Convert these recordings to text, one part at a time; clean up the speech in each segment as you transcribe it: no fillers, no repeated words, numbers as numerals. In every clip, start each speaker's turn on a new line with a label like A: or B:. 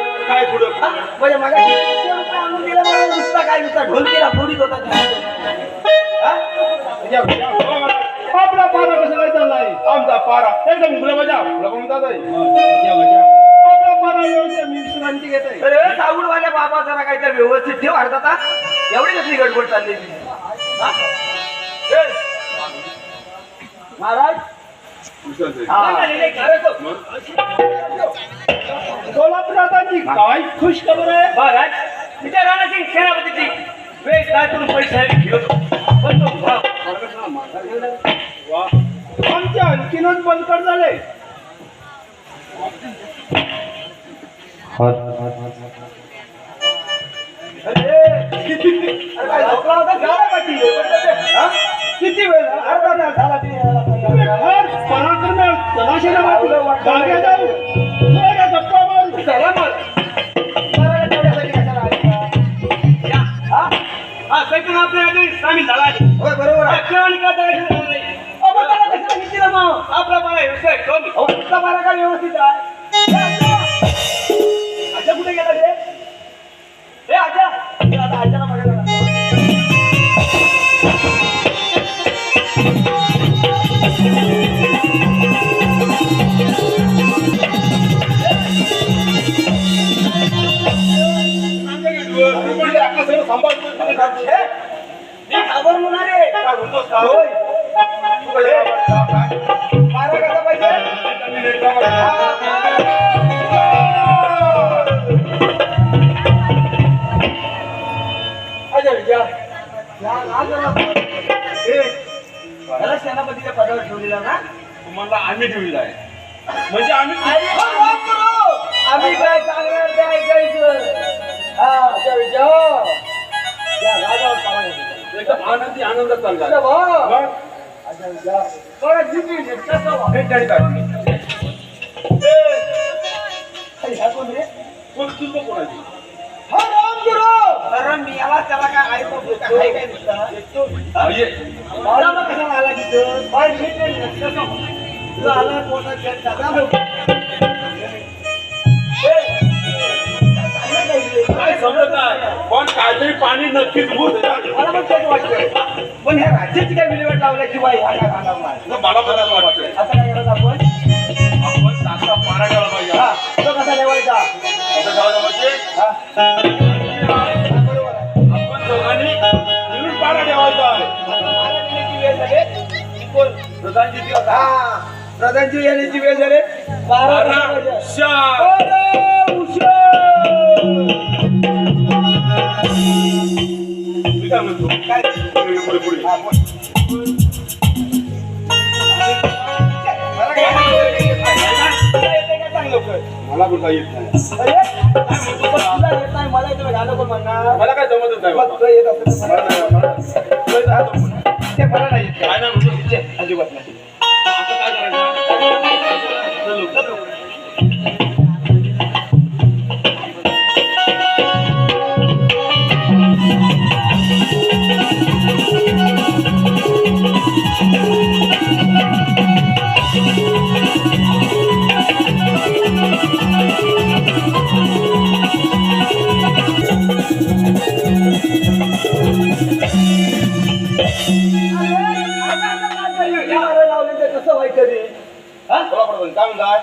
A: म्हणजे मग आणून दिला नुसता काय नुसता ढोलकीला फोडीत होता
B: आपला पारा कसा काय चाललाय
C: आमचा पारा एकदम गुला मजा जात आहे
B: आपला पारा व्यवस्थित मी विश्रांती घेत आहे.
A: अरे साऊडवाल्या बाबा जरा काहीतरी व्यवस्थित ठेव हरता एवढी कसली गडबड चालली महाराज
B: कोल्हापुराताची काय खुश खबर आहे
A: महाराज विचार राणासिंग सेनापतीची वेळ काय करून पैसे घेतो
B: आमचे आणखीनच बलकट झाले.
A: किती वेळ अर्धा तास झाला
B: पराक्रम जागे जाऊ गप्पा मारू
A: चला मग सामील झाला बरोबर आपला मला काय व्यवस्थित आहे आजा कुठे गेला रे आजा आता आजाला बघायला खबर होणार रे मारा कसा पाहिजे त्याला सेनापतीच्या पदावर ठेवलेला ना
C: तुम्हाला आम्ही ठेवलेला आहे म्हणजे आम्ही
A: आम्ही काय सांगणार ते ऐकायचं
C: एकदम आनंदी आनंदात चालला
A: मी याला त्याला काय काय कसा आला तिथं आला
C: काय समजत आहे पण काहीतरी पाणी नक्कीच होत
A: मला पण तेच वाटतंय पण ह्या राज्याची काय विल्हेवाट लावल्याशिवाय
C: मला पण वाटतंय
A: असं काय करत आपण
C: चांगला पारा ठेवला पाहिजे
A: हा तो कसा ठेवायचा
C: कसं ठेवायला पाहिजे
A: बरोबर
C: आपण दोघांनी मिळून पारा ठेवायचा
A: प्रधानजी येण्याची वेळ झाली
C: काय म्हणतो काय पुढे पुढे मला पण काही येत नाही
A: मला इथे गाणं पण म्हणणार
C: मला काय जमतच नाही
A: मग येत असेल ते मला नाही येत
C: काय नाही म्हणतो
A: अजिबात नाही
C: आता काय करायचं चलो
A: कसं व्हायचं रे
C: काय म्हणताय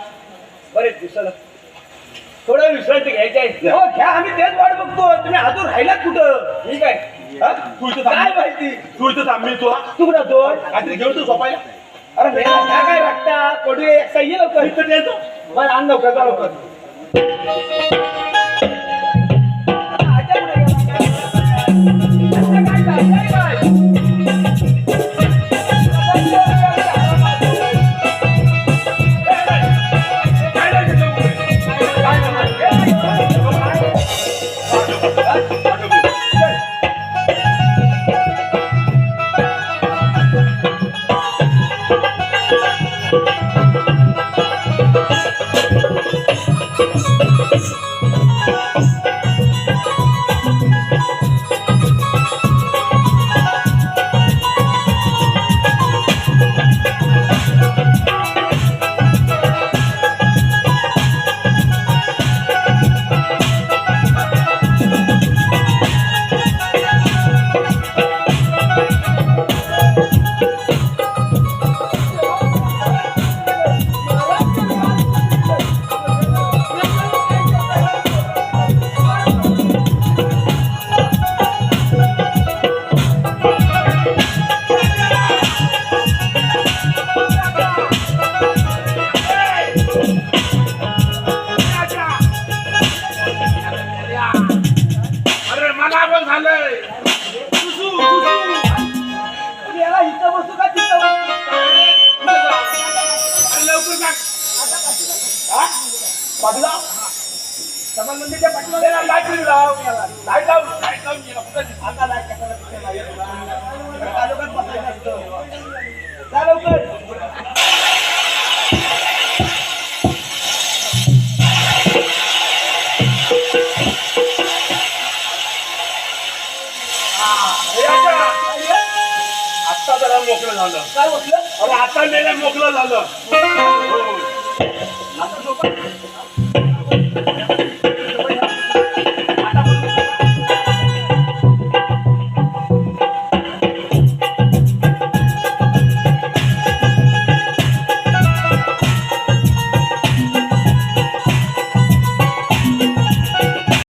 A: बरेच दिवसाला थोडं विश्रांती घ्यायची आहे हो घ्या आम्ही तेच वाट बघतो तुम्ही अजून राहिलात कुठं ठीक आहे
C: तू इथं
A: काय माहिती
C: तू इथं थांब मी तू
A: तू कुठं तो
C: काहीतरी घेऊन तू झोपायला
A: अरे मेला घ्या काय वाटता कोणी एकटा ये लवकर
C: इथं येतो
A: मला आण लवकर जा लवकर आजा कुठे गेला?
C: काय अरे मला पण झालंय.
A: तुम्ही याला इथं बसू का तिथं बसू?
C: अरे लवकर जा.
A: हा? पाटला संबंधीच्या पाटला दे ना, लाईट बिल लाव याला. लाईट लाव.
C: लाईट लावून गेला. कुठं दिसतं?
A: आता लाईट कशाला तिथे लाईट तुला? तालुक्यात बसायचं असतं. जा लवकर.
C: हे आता. आत्ता जरा मोकळं झालं.
A: काय बसलं?
C: अरे आता नेलं मोकळं झालं. हो.
A: आता झोपा.